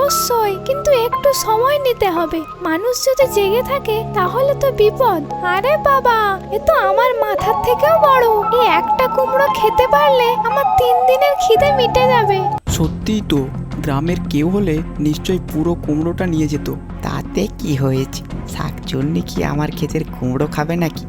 অবশ্যই, কিন্তু একটু সময় নিতে হবে। মানুষ যদি জেগে থাকে তাহলে তো বিপদ। আরে বাবা, এ তো আমার মাথার থেকেও বড়। এই একটা কুমড়ো খেতে পারলে আমার 3 দিনের খিদে মিটে যাবে। সত্যিই তো, গ্রামের কেউ হলে নিশ্চয়ই পুরো কুমড়োটা নিয়ে যেত। তাতে কি হয়েছে, শাকচুন্নি কি আমার ক্ষেতের কুমড়ো খাবে নাকি?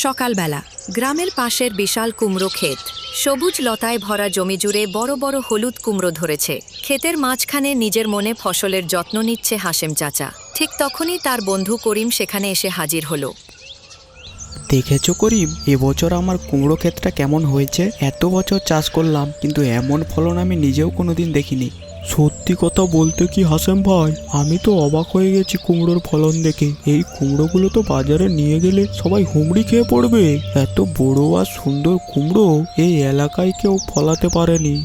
সকালবেলা গ্রামের পাশের বিশাল কুমড়ো ক্ষেত, সবুজ লতায় ভরা জমি জুড়ে বড় বড় হলুদ কুমড়ো ধরেছে। ক্ষেতের মাঝখানে নিজের মনে ফসলের যত্ন নিচ্ছে হাশেম চাচা। ঠিক তখনই তার বন্ধু করিম সেখানে এসে হাজির হলো। দেখেছো করিম, এবছর আমার কুমড়ো ক্ষেতটা কেমন হয়েছে? এত বছর চাষ করলাম, কিন্তু এমন ফলন আমি নিজেও কোনোদিন দেখিনি। সত্যি কথা বলতে কি হাসেম ভাই, আমি তো অবাক হয়ে গেছি কুমড়োর ফলন দেখে। এই কুমড়োগুলো তো বাজারে নিয়ে গেলে সবাই হুমড়ি খেয়ে পড়বে। এত বড় আর সুন্দর কুমড়ো এই এলাকায় কেউ ফলাতে পারেনি।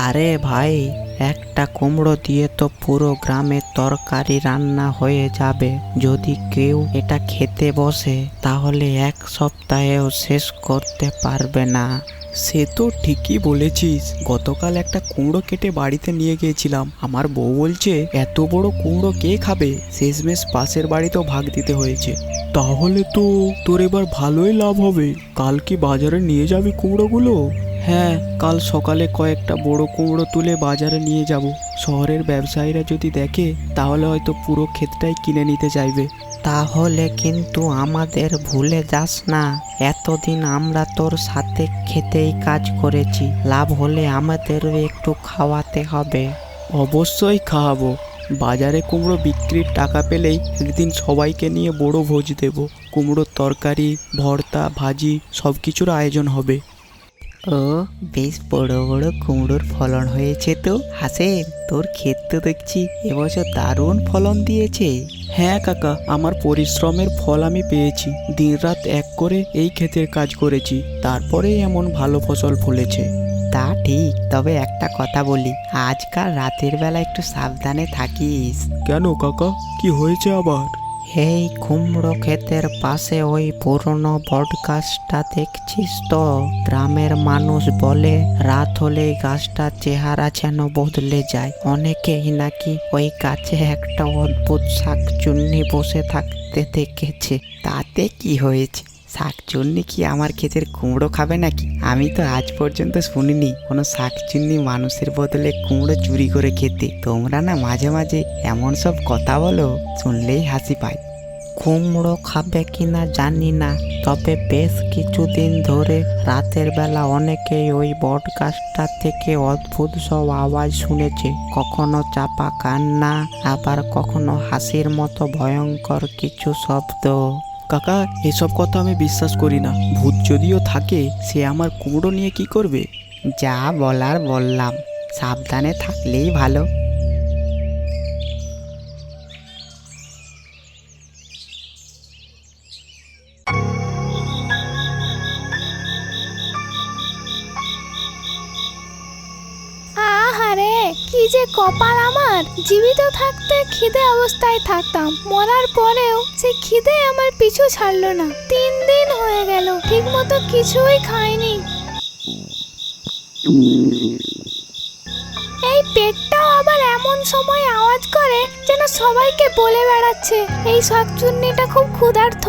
আরে ভাই, একটা কুমড়ো দিয়ে তো পুরো গ্রামের তরকারি রান্না হয়ে যাবে। যদি কেউ এটা খেতে বসে তাহলে 1 সপ্তাহেও শেষ করতে পারবে না। সে তো ঠিকই বলেছিস, গতকাল একটা কুমড়ো কেটে বাড়িতে নিয়ে গিয়েছিলাম। আমার বউ বলছে এত বড় কুমড়ো কে খাবে, শেষমেশ পাশের বাড়িতেও ভাগ দিতে হয়েছে। তাহলে তো তোর এবার ভালোই লাভ হবে। কাল কি বাজারে নিয়ে যাবি কুমড়োগুলো? হ্যাঁ, কাল সকালে কয়েকটা বড় কুমড়ো তুলে বাজারে নিয়ে যাব। শহরের ব্যবসায়ীরা যদি দেখে তাহলে হয়তো পুরো ক্ষেতটাই কিনে নিতে চাইবে। তাহলে কিন্তু আমাদের ভুলে যাস না, এতদিন আমরা তোর সাথে খেতেই কাজ করেছি। লাভ হলে আমাদেরও একটু খাওয়াতে হবে। অবশ্যই খাওয়াবো। বাজারে কুমড়ো বিক্রির টাকা পেলেই একদিন সবাইকে নিয়ে বড় ভোজ দেব। কুমড়োর তরকারি, ভর্তা, ভাজি সব কিছুর আয়োজন হবে। ও, বেশ বড় বড় কুমড়োর ফলন হয়েছে তো। হাসেম, তোর ক্ষেত তো দেখছি এবছর দারুণ ফলন দিয়েছে। হ্যাঁ কাকা, আমার পরিশ্রমের ফল আমি পেয়েছি। দিনরাত এক করে এই ক্ষেতের কাজ করেছি, তারপরেই এমন ভালো ফসল ফলেছে। তা ঠিক, তবে একটা কথা বলি, আজকাল রাতের বেলা একটু সাবধানে থাকিস। কেন কাকা, কি হয়েছে আবার? এই কুমড়ো ক্ষেতের পাশে ওই পুরনো বট গাছটা দেখছিস তো? গ্রামের মানুষ বলে রাত হলে গাছটার চেহারা যেন বদলে যায়। অনেকেই নাকি ওই গাছে একটা অদ্ভুত শাকচুন্নি বসে থাকতে দেখেছে। তাতে কি হয়েছে, শাকচুন্নি কি আমার ক্ষেতের কুমড়ো খাবে নাকি? আমি তো আজ পর্যন্ত শুনিনি কোনো শাকচুন্নি মানুষের বদলে কুমড়ো চুরি করে খেতে। তোমরা না মাঝে মাঝে এমন সব কথা বলো, শুনলেই হাসি পায়। কুমড়ো খাবে কিনা জানি না, তবে বেশ কিছুদিন ধরে রাতের বেলা অনেকেই ওই বট গাছটা থেকে অদ্ভুত সব আওয়াজ শুনেছে। কখনো চাপা কান্না, আবার কখনো হাসির মতো ভয়ঙ্কর কিছু শব্দ। কাকা, এসব কথা আমি বিশ্বাস করি না। ভূত যদিও থাকে, সে আমার কুমড়ো নিয়ে কি করবে? যা বলার বললাম, সাবধানে থাকলেই ভালো। আহারে, কি যে কপাল আমার! জীবিত থাকতে খিদে অবস্থায় থাকতাম, মরার পরেও সে খিদে আমার পিছু ছাড়লো না। 3 দিন হয়ে গেল ঠিক মতো কিছুই খাইনি। এই পেটটাও আবার এমন সময় আওয়াজ করে যেন সবাইকে বলে বেড়াচ্ছে এই শাকচুন্নিটা খুব ক্ষুধার্ত।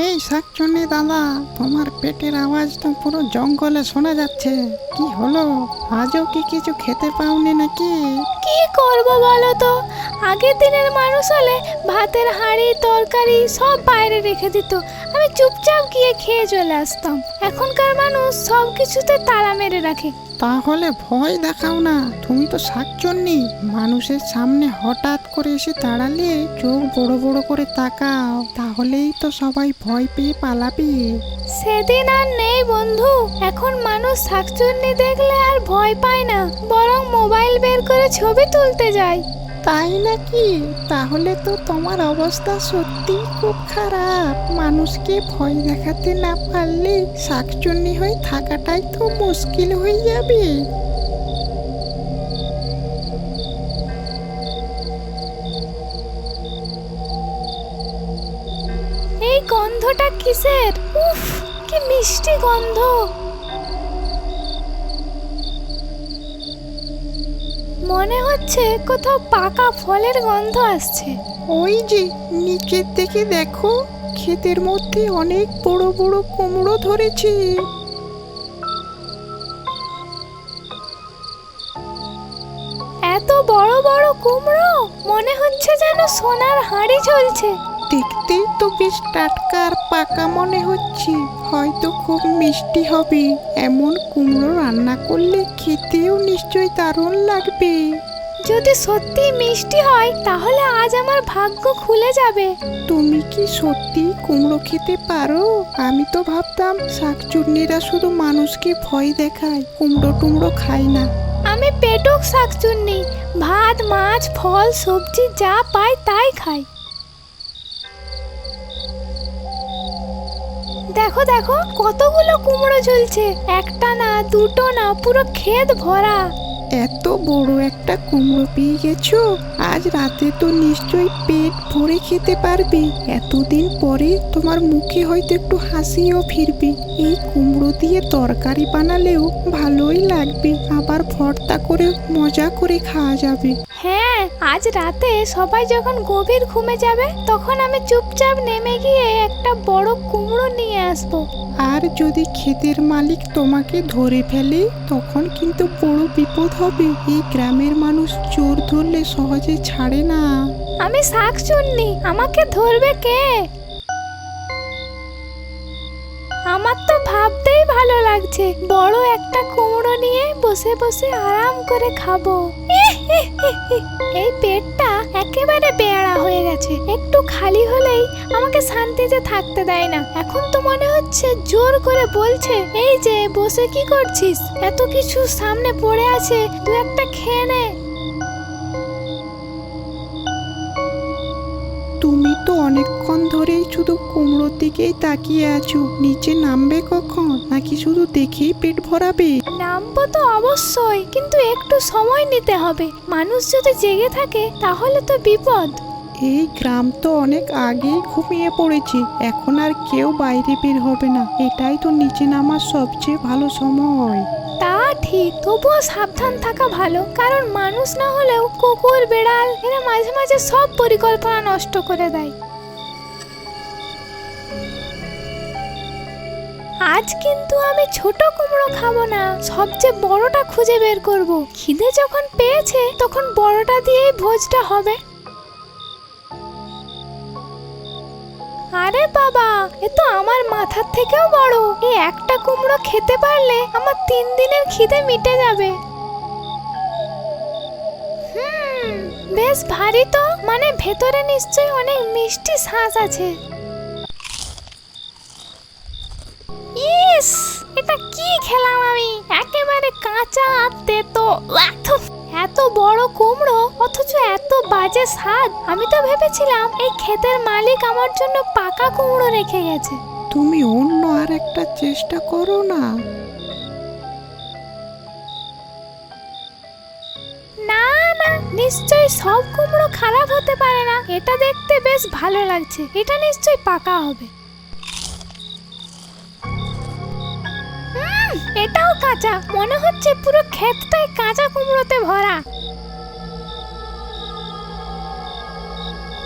এই শাকচুন্নি দাদা, তোমার পেটের আওয়াজ তো পুরো জঙ্গলে শোনা যাচ্ছে। কি হলো, আজও কি কিছু খেতে পাওনি নাকি? কি করব বলো তো, আগের দিনের মানুষ হলে ভাতের হাঁড়ি তরকারি সব বাইরে রেখে দিত, আমি চুপচাপ গিয়ে খেয়ে চলে আসতাম। এখনকার মানুষ সব কিছুতে তালা মেরে রাখে। তাহলে ভয় দেখাও না, তুমি তো শাকচুন্নি। মানুষের সামনে হঠাৎ করে এসে দাঁড়ালে চোখ বড় বড় করে তাকাও, তাহলেই তো সবাই ভয় পেয়ে পালাবে। সেদিন আর নেই বন্ধু, এখন মানুষ শাকচুন্নি দেখলে আর ভয় পায় না, বরং মোবাইল বের করে ছবি তুলতে যায়। তাই নাকি? তাহলে তো তোমার অবস্থা সত্যি খুব খারাপ। মানুষকে ভয় দেখাতে না পারলে শাকচুন্নি হয়ে থাকাটাই তো মুশকিল হয়ে যাবে। গন্ধটা কিসের? উফ, কি মিষ্টি গন্ধ। মনে হচ্ছে কোথাও পাকা ফলের গন্ধ আসছে। ওই যে নিচের দিকে দেখো, ক্ষেতের মধ্যে অনেক বড় বড় কুমড়ো ধরেছে। এত বড় বড় কুমড়ো, মনে হচ্ছে যেন সোনার হাঁড়ি ঝুলছে। দেখতেই তো বেশ টাটকা আর পাকা মনে হচ্ছে, হয়তো খুব মিষ্টি হবে। এমন কুমড়ো রান্না করলে খেতেও নিশ্চয়ই দারুণ লাগবে। যদি সত্যি মিষ্টি হয় তাহলে আজ আমার ভাগ্য খুলে যাবে। তুমি কি সত্যি কুমড়ো খেতে পারো? আমি তো ভাবতাম শাকচুন্নিরা শুধু মানুষকে ভয় দেখায়, কুমড়ো টুমড়ো খায় না। আমি পেটুক শাকচুন্নি, ভাত মাছ ফল সবজি যা পাই তাই খাই। দেখো দেখো কতগুলো কুমড়ো ঝুলছে, একটা না দুটো না, পুরো ক্ষেত ভরা। এত বড় একটা কুমড়ো পেয়ে গেছো, আজ রাতে তো নিশ্চয়ই পেট ভরে খেতে পারবে। এতদিন পরে তোমার মুখে হয়তো একটু হাসিও ফিরবে। এই কুমড়ো দিয়ে তরকারি বানালেও ভালোই লাগবে, আবার ভর্তা করে মজা করে খাওয়া যাবে। হ্যাঁ, আজ রাতে সবাই যখন গভীর ঘুমে যাবে তখন আমি চুপচাপ নেমে গিয়ে একটা বড় কুমড়ো নিয়ে আসবো। আর যদি ক্ষেতের মালিক তোমাকে ধরে ফেলে তখন কিন্তু বড় বিপদ হবে। এই গ্রামের মানুষ চোর ধরলে সহজে ছাড়ে না। আমি শাকচুন্নি, আমাকে ধরবে কে? আমার তো ভাবতেই ভালো লাগছে, বড় একটা কুমড়ো নিয়ে বসে বসে আরাম করে খাবো। এই পেটটা একেবারে বেয়াড়া হয়ে গেছে, একটু খালি হলেই আমাকে শান্তিতে থাকতে দেয় না। এখন তো মনে হচ্ছে জোর করে বলছে, এই যে বসে কি করছিস, এত কিছু সামনে পড়ে আছে, তুই একটা খেয়ে নে। তুমি তো অনেকক্ষণ ধরেই শুধু কুমড়োর দিকেই তাকিয়ে আছো, নিচে নামবে কখন, নাকি শুধু দেখেই পেট ভরাবে? নামবো তো অবশ্যই, কিন্তু একটু সময় নিতে হবে। মানুষ যদি জেগে থাকে তাহলে তো বিপদ। এই গ্রাম তো অনেক আগেই ঘুমিয়ে পড়েছে, এখন আর কেউ বাইরে বের হবে না। এটাই তো নিচে নামার সবচেয়ে ভালো সময়। তা ঠিক, তবুও সাবধান থাকা ভালো, কারণ মানুষ না হলেও কুকুর বিড়াল এরা মাঝে মাঝে সব পরিকল্পনা নষ্ট করে দেয়। আজ কিন্তু আমি ছোট কুমড়ো খাবো না, সবচেয়ে বড়টা খুঁজে বের করব। খিদে যখন পেয়েছে তখন বড়টা দিয়েই ভোজটা হবে। আরে বাবা, এ তো আমার মাথার থেকেও বড়। এই একটা কুমড়ো খেতে পারলে আমার 3 দিনের খিদে মিটে যাবে। বেশ ভারী তো, মানে ভেতরে নিশ্চয়ই অনেক মিষ্টি শাঁস আছে। ইস, এটা কি খেলাম আমি, একেবারে কাঁচা আর তেতো। এত বড় কুমড়ো অথচ এত বাজে স্বাদ। আমি তো ভেবেছিলাম এই ক্ষেতের মালিক আমার জন্য পাকা কুমড়ো রেখে গেছে। তুমি অন্য আর একটা চেষ্টা করো না। না না, নিশ্চয়ই সব কুমড়ো খারাপ হতে পারে না। এটা দেখতে বেশ ভালো লাগছে, এটা নিশ্চয়ই পাকা হবে। এটাও কাঁচা, মনে হচ্ছে পুরো ক্ষেতটাই কাঁচা কুমড়োতে ভরা।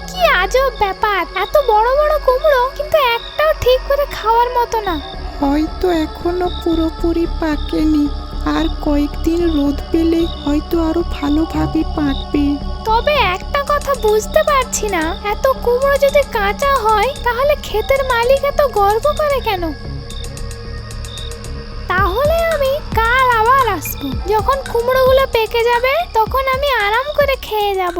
কি আজব ব্যাপার, এত বড় বড় কুমড়ো কিন্তু একটাও ঠিক করে খাওয়ার মতো না। হয়তো এখনো পুরোপুরি পাকেনি, আর কয়েকদিন রোদ পেলে হয়তো আরো ভালোভাবে পাকবে। তবে একটা কথা বুঝতে পারছি না, এত কুমড়ো যদি কাঁচা হয় তাহলে ক্ষেতের মালিক এত গর্ব করে কেন? তাহলে আমি কাল আবার আসবো, যখন কুমড়োগুলো পেকে যাবে তখন আমি আরাম করে খেয়ে যাব।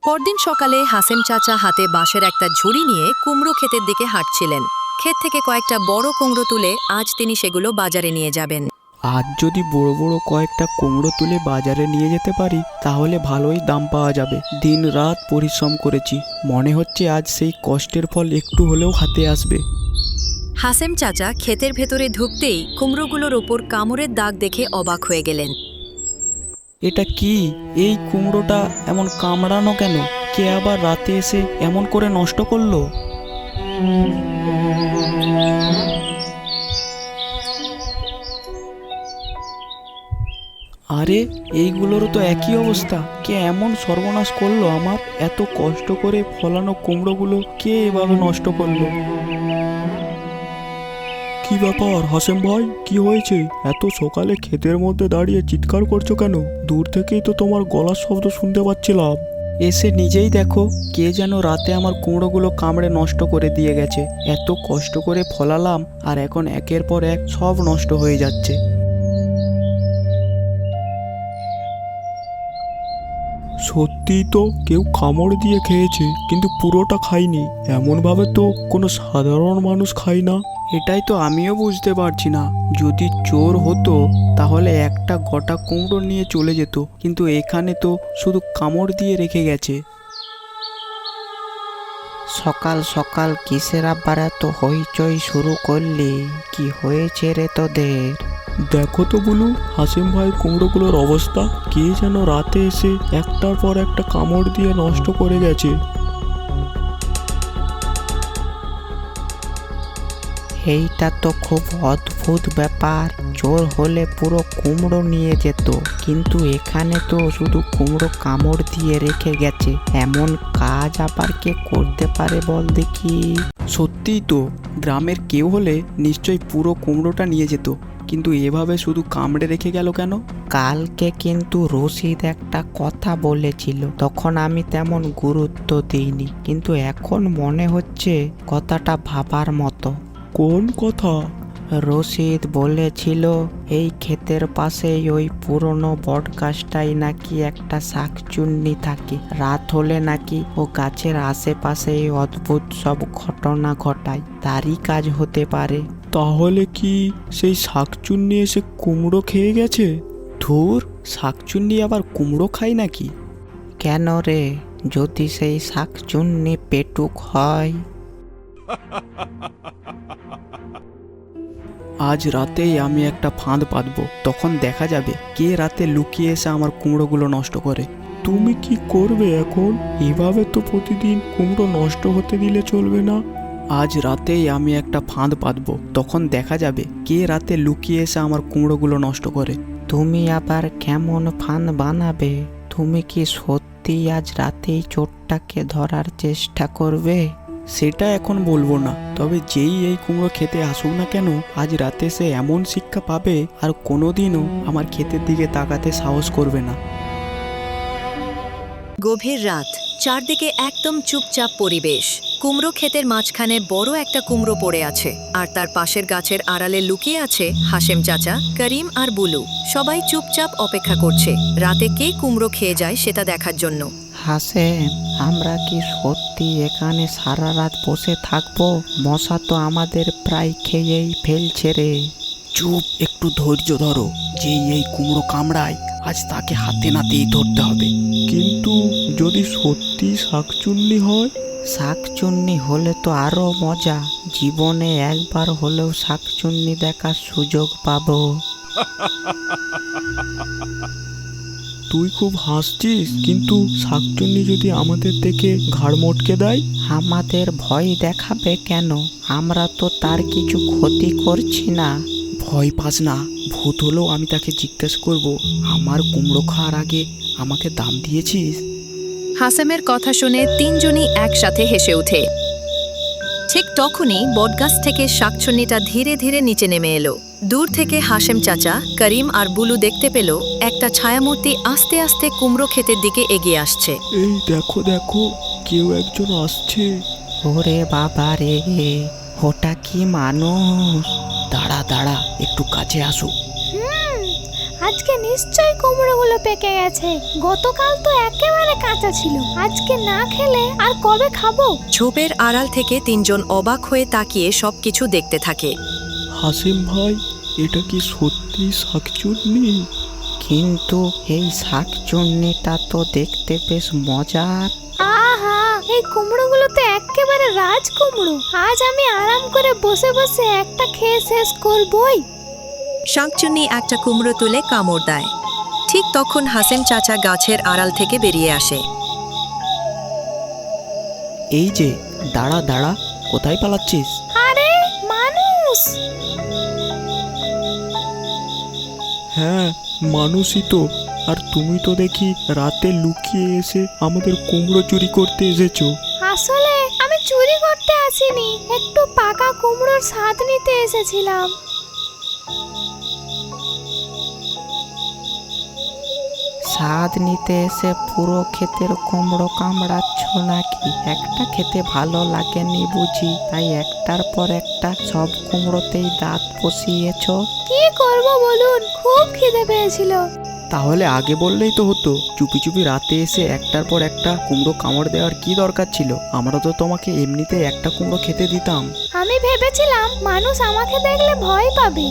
পরদিন সকালে হাসেম চাচা হাতে বাঁশের একটা ঝুড়ি নিয়ে কুমড়ো ক্ষেতের দিকে হাঁটছিলেন। ক্ষেত থেকে কয়েকটা বড় কুমড়ো তুলে আজ তিনি সেগুলো বাজারে নিয়ে যাবেন। আজ যদি বড় বড় কয়েকটা কুমড়ো তুলে বাজারে নিয়ে যেতে পারি তাহলে ভালোই দাম পাওয়া যাবে। দিন রাত পরিশ্রম করেছি, মনে হচ্ছে আজ সেই কষ্টের ফল একটু হলেও হাতে আসবে। হাসেম চাচা ক্ষেতের ভেতরে ঢুকতেই কুমড়োগুলোর ওপর কামড়ের দাগ দেখে অবাক হয়ে গেলেন। এটা কি? এই কুমড়োটা এমন কামড়ানো কেন? কে আবার রাতে এসে এমন করে নষ্ট করলো? আরে এইগুলোরও তো একই অবস্থা। কে এমন সর্বনাশ করলো আমার? এত কষ্ট করে ফলানো কুমড়োগুলো কে এভাবে নষ্ট করলো? কি ব্যাপার হাসেম ভাই, কি হয়েছে? এত সকালে ক্ষেতের মধ্যে দাঁড়িয়ে চিৎকার করছো কেন? দূর থেকেই তো তোমার গলার শব্দ শুনতে পাচ্ছিলাম। এসে নিজেই দেখো, কে যেন রাতে আমার কুমড়োগুলো কামড়ে নষ্ট করে দিয়ে গেছে। এত কষ্ট করে ফলালাম আর এখন একের পর এক সব নষ্ট হয়ে যাচ্ছে। সত্যিই তো কেউ কামড় দিয়ে খেয়েছে, কিন্তু পুরোটা খায়নি। এমনভাবে তো কোনো সাধারণ মানুষ খায় না। এটাই তো আমিও বুঝতে পারছি না। যদি চোর হতো তাহলে একটা গোটা কুমড়ো নিয়ে চলে যেত, কিন্তু এখানে তো শুধু কামড় দিয়ে রেখে গেছে। সকাল সকাল কিসের আবার এত হইচই শুরু করলি? কি হয়েছে রে তোদের? দেখো তো বলু, হাসিম ভাই কুমড়োগুলোর অবস্থা। কে যেন রাতে এসে একটার পর একটা কামড় দিয়ে নষ্ট করে গেছে। এইটা তো খুব অদ্ভুত ব্যাপার। চোর হলে পুরো কুমড়ো নিয়ে যেত, কিন্তু এখানে তো শুধু কুমড়ো কামড় দিয়ে রেখে গেছে। এমন কাজ আবার কে করতে পারে বল দেখি? সত্যিই তো, গ্রামের কেউ হলে নিশ্চয়ই পুরো কুমড়োটা নিয়ে যেত, কিন্তু এভাবে শুধু কামড়ে রেখে গেল কেন? কালকে কিন্তু রশিদ একটা কথা বলেছিল, তখন আমি তেমন গুরুত্ব দিইনি, কিন্তু এখন মনে হচ্ছে কথাটা ভাবার মতো। কোন কথা? রশিদ বলেছিল এই ক্ষেতের পাশেই ওই পুরনো বট গাছটাই নাকি একটা শাকচুন্নি থাকে। রাত হলে নাকি ও গাছের আশেপাশে এই অদ্ভুত সব ঘটনা ঘটায়। তারই কাজ হতে পারে। তাহলে কি সেই শাকচুন্নি এসে কুমড়ো খেয়ে গেছে? ধুর, শাকচুন্নি আবার কুমড়ো খায় নাকি? কেন রে, যদি সেই শাকচুন্নি পেটুক হয়? আজ রাতেই আমি একটা ফাঁদ পাতবো, তখন দেখা যাবে কে রাতে লুকিয়ে এসে আমার কুমড়োগুলো নষ্ট করে। তুমি কি করবে এখন? এভাবে তো প্রতিদিন কুমড়ো নষ্ট হতে দিলে চলবে না। আজ রাতেই আমি একটা ফাঁদ পাতবো, তখন দেখা যাবে কে রাতে লুকিয়ে এসে আমার কুমড়োগুলো নষ্ট করে। তুমি আবার কেমন ফাঁদ বানাবে? তুমি কি সত্যি আজ রাতেই চোরটাকে ধরার চেষ্টা করবে? সেটা এখন বলবো না, তবে যেই এই কুমড়ো খেতে আসুক না কেন, আজ রাতে সে এমন শিক্ষা পাবে আর কোনোদিনও আমার ক্ষেতের দিকে তাকাতে সাহস করবে না। গভীর রাত, চারদিকে একদম চুপচাপ পরিবেশ। কুমড়ো ক্ষেতের মাঝখানে বড় একটা কুমড়ো পড়ে আছে, আর তার পাশের গাছের আড়ালে লুকিয়ে আছে হাশেম চাচা, করিম আর বুলু। সবাই চুপচাপ অপেক্ষা করছে রাতে কে কুমড়ো খেয়ে যায় সেটা দেখার জন্য। হাসেম, আমরা কি সত্যি এখানে সারা রাত বসে থাকবো? মশা তো আমাদের প্রায় খেয়েই ফেলছে রে। চুপ, একটু ধৈর্য ধরো। যেই এই কুমড়ো কামড়ায় আজ তাকে হাতে নাতেই ধরতে হবে। কিন্তু যদি সত্যি শাকচুন্নি হয়? শাকচুন্নি হলে তো আরো মজা। জীবনে একবার হলেও শাকচুন্নি দেখার সুযোগ পাবো। তুই খুব হাসছিস, কিন্তু শাকচুন্নি যদি আমাদের দেখে ঘাড় মটকে দেয়? আমাদের ভয় দেখাবে কেন? আমরা তো তার কিছু ক্ষতি করছি না। ভয় পাস না, ভূত হলেও আমি তাকে জিজ্ঞেস করব, আমার কুমড়ো খাওয়ার আগে আমাকে দাম দিয়েছিস? হাসেমের কথা শুনে তিনজনই একসাথে হেসে ওঠে। ঠিক তখনই বটগাছ থেকে শাকচুন্নিটা ধীরে ধীরে নিচে নেমে এলো। দূর থেকে হাশেম চাচা, করিম আর বুলু দেখতে পেল একটা ছায়ামূর্তি আস্তে আস্তে কুমড়ো ক্ষেতের দিকে এগিয়ে আসছে। এই দেখো দেখো, কেউ একজন আসছে। ওরে বাবা রে, ওটা কি মানুষ? দাঁড়া দাঁড়া, একটু কাছে আসো। আজকে নিশ্চয়ই কুমড়োগুলো পেকে গেছে। গতকাল তো একেবারে কাঁচা ছিল। আজকে না খেলে আর কবে খাবো? ঝোপের আড়াল থেকে তিনজন অবাক হয়ে তাকিয়ে সবকিছু দেখতে থাকে। হাসিম ভাই, এটা কি সত্যি শাকচুন্নি? কিন্তু এই শাকচুন্নিটা তো দেখতে বেশ মজার। আহা, এই কুমড়োগুলো তো একেবারে রাজ কুমড়ো। আজ আমি আরাম করে বসে বসে একটা খেয়ে শেষ করবই। শাকচুন্নি একটা কুমড়ো তুলে কামড় দেয়। ঠিক তখন হাসেম চাচা গাছের আড়াল থেকে বেরিয়ে আসে। এই যে, দাঁড়া দাঁড়া, কোথায় পালাচ্ছিস? আরে মানুষ! হ্যাঁ, মানুষই তো। আর তুমি তো দেখি রাতে লুকিয়ে এসে আমাদের কুমড়ো চুরি করতে এসেছো। আসলে আমি চুরি করতে আসিনি, একটু পাকা কুমড়োর স্বাদ নিতে এসেছিলাম। স্বাদ নিতে এসে পুরো ক্ষেতের কুমড়ো কামড়াচ্ছ নাকি? একটা খেতে ভালো লাগেনি বুঝি, তাই একটার পর একটা সব কুমড়োতেই দাঁত বসিয়েছ? কি করব বলুন, খুব খিদে পেয়েছিল। তাহলে আগে বললেই তো হতো। চুপি চুপি রাতে এসে একটার পর একটা কুমড়ো কামড় দেওয়ার কি দরকার ছিল? আমরা তো তোমাকে এমনিতে একটা কুমড়ো খেতে দিতাম। আমি ভেবেছিলাম মানুষ আমাকে দেখলে ভয় পাবে।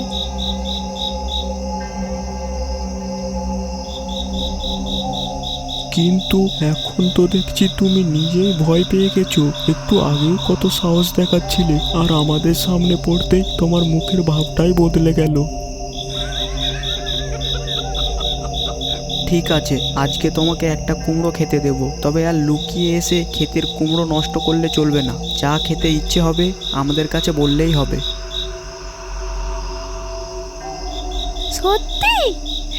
কিন্তু এখন তো দেখছি তুমি নিজেই ভয় পেয়ে গেছো। একটু আগেও কত সাহস দেখাচ্ছিলে, আর আমাদের সামনে পড়তেই তোমার মুখের ভাবটাই বদলে গেল। ঠিক আছে, আজকে তোমাকে একটা কুমড়ো খেতে দেব, তবে আর লুকিয়ে এসে ক্ষেতের কুমড়ো নষ্ট করলে চলবে না। যা খেতে ইচ্ছে হবে আমাদের কাছে বললেই হবে। সত্যি?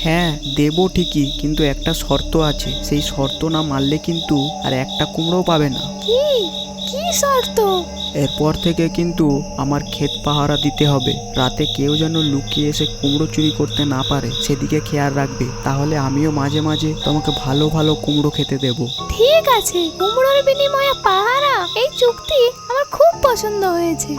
হ্যাঁ, দেবো ঠিকই, কিন্তু একটা শর্ত আছে। সেই শর্ত না মানলে কিন্তু আর একটা কুমড়োও পাবে না। কি কি শর্ত? এরপর থেকে কিন্তু আমার ক্ষেত পাহারা দিতে হবে। রাতে কেউ যেন লুকিয়ে এসে কুমড়ো চুরি করতে না পারে, সেদিকে খেয়াল রাখবে। তাহলে আমিও মাঝে মাঝে তোমাকে ভালো ভালো কুমড়ো খেতে দেব। ঠিক আছে, কুমড়োর বিনিময়ে পাহারা, এই চুক্তি আমার খুব পছন্দ হয়েছে।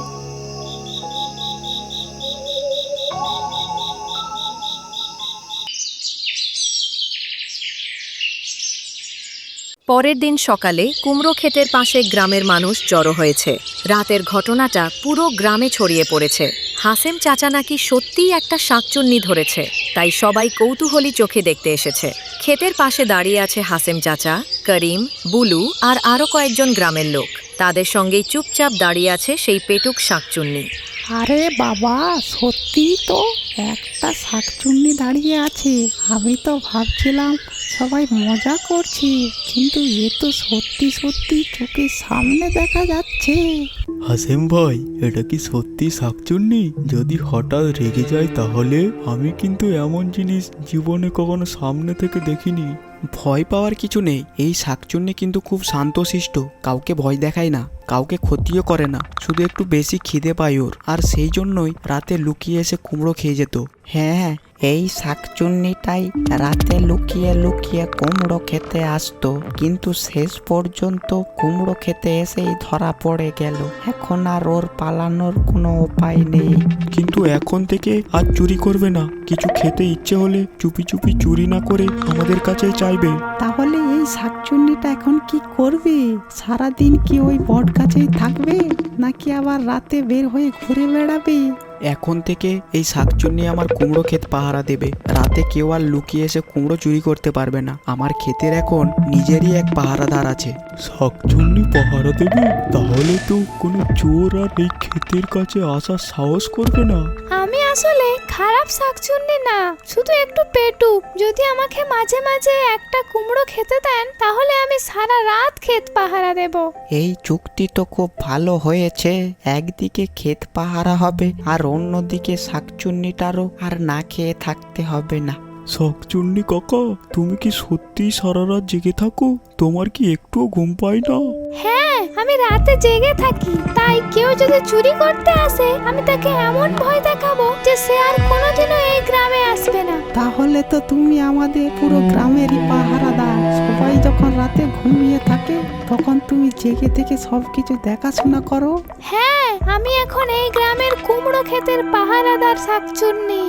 পরের দিন সকালে কুমড়ো ক্ষেতের পাশে গ্রামের মানুষ জড়ো হয়েছে। রাতের ঘটনাটা পুরো গ্রামে ছড়িয়ে পড়েছে। হাসেম চাচা নাকি সত্যিই একটা শাকচুন্নি ধরেছে, তাই সবাই কৌতূহলী চোখে দেখতে এসেছে। ক্ষেতের পাশে দাঁড়িয়ে আছে হাসেম চাচা, করিম, বুলু আর আরও কয়েকজন গ্রামের লোক। তাদের সঙ্গেই চুপচাপ দাঁড়িয়ে আছে সেই পেটুক শাকচুন্নি। আরে বাবা, সত্যি তো একটা শাকচুন্নি দাঁড়িয়ে আছে। আমি তো ভাবছিলাম সবাই মজা করছি, কিন্তু এ তো সত্যি সত্যি চোখের সামনে দেখা যাচ্ছে। হাসেম ভাই, এটা কি সত্যি শাকচুন্নি? যদি হঠাৎ রেগে যায় তাহলে? আমি কিন্তু এমন জিনিস জীবনে কখনো সামনে থেকে দেখিনি। ভয় পাওয়ার কিছু নেই, এই শাকচুন্নি কিন্তু খুব শান্তশিষ্ট, কাউকে ভয় দেখায় না, কাউকে ক্ষতিও করে না, শুধু একটু বেশি খিদে পায় ওর, আর সেই জন্যই রাতে লুকিয়ে এসে কুমড়ো খেয়ে যেত। হ্যাঁ, এই শাকচুন্নিটাই রাতে লুকিয়ে লুকিয়ে কুমড়ো খেতে আসতো, কিন্তু শেষ পর্যন্ত কুমড়ো খেতে এসেই ধরা পড়ে গেল। এখন আর ওর পালানোর কোনো উপায় নেই। কিন্তু এখন থেকে আর চুরি করবে না। কিছু খেতে ইচ্ছে হলে চুপি চুপি চুরি না করে আমাদের কাছেই চাইবে। তাহলে এই শাকচুন্নিটা এখন কি করবে? সারাদিন কি ওই বট গাছেই থাকবে, নাকি আবার রাতে বের হয়ে ঘুরে বেড়াবে? এখন থেকে এই শাকচুন্নি আমার কুমড়ো ক্ষেত পাহারা দেবে। রাতে কেউ আর লুকিয়ে এসে কুমড়ো চুরি করতে পারবে না। আমার ক্ষেতের এখন নিজেরই এক পাহারাদার আছে। শাকচুন্নি পাহারা দেবে? তাহলে তো কোনো চোর আর এই ক্ষেতের কাছে আসার সাহস করবে না। আমি আসলে খারাপ শাকচুন্নি না, শুধু একটু পেটুক। যদি আমাকে মাঝে মাঝে একটা কুমড়ো খেতে দেন, তাহলে আমি সারা রাত ক্ষেত পাহারা দেব। এই চুক্তি তো খুব ভালো হয়েছে। একদিকে ক্ষেত পাহারা হবে, আর অন্যদিকে শাকচুন্নিটারও আর না খেয়ে থাকতে হবে না। শাকচুন্নি কাকা, তুমি কি সত্যি সারা রাত জেগে থাকো? তোমার কি একটুও ঘুম পায় না? হ্যাঁ, আমি রাতে জেগে থাকি, তাই কেউ যদি চুরি করতে আসে আমি তাকে এমন ভয় দেখাবো যে সে আর কোনোদিনও এই গ্রামে আসবে না। তাহলে তো তুমি আমাদের পুরো গ্রামেরই পাহারাদার। সবাই যখন রাতে ঘুমিয়ে থাকে, তখন তুমি জেগে থেকে সবকিছু দেখাশোনা করো। হ্যাঁ, আমি এখন এই গ্রামের কুমড়ো ক্ষেতের পাহারাদার শাকচুন্নি।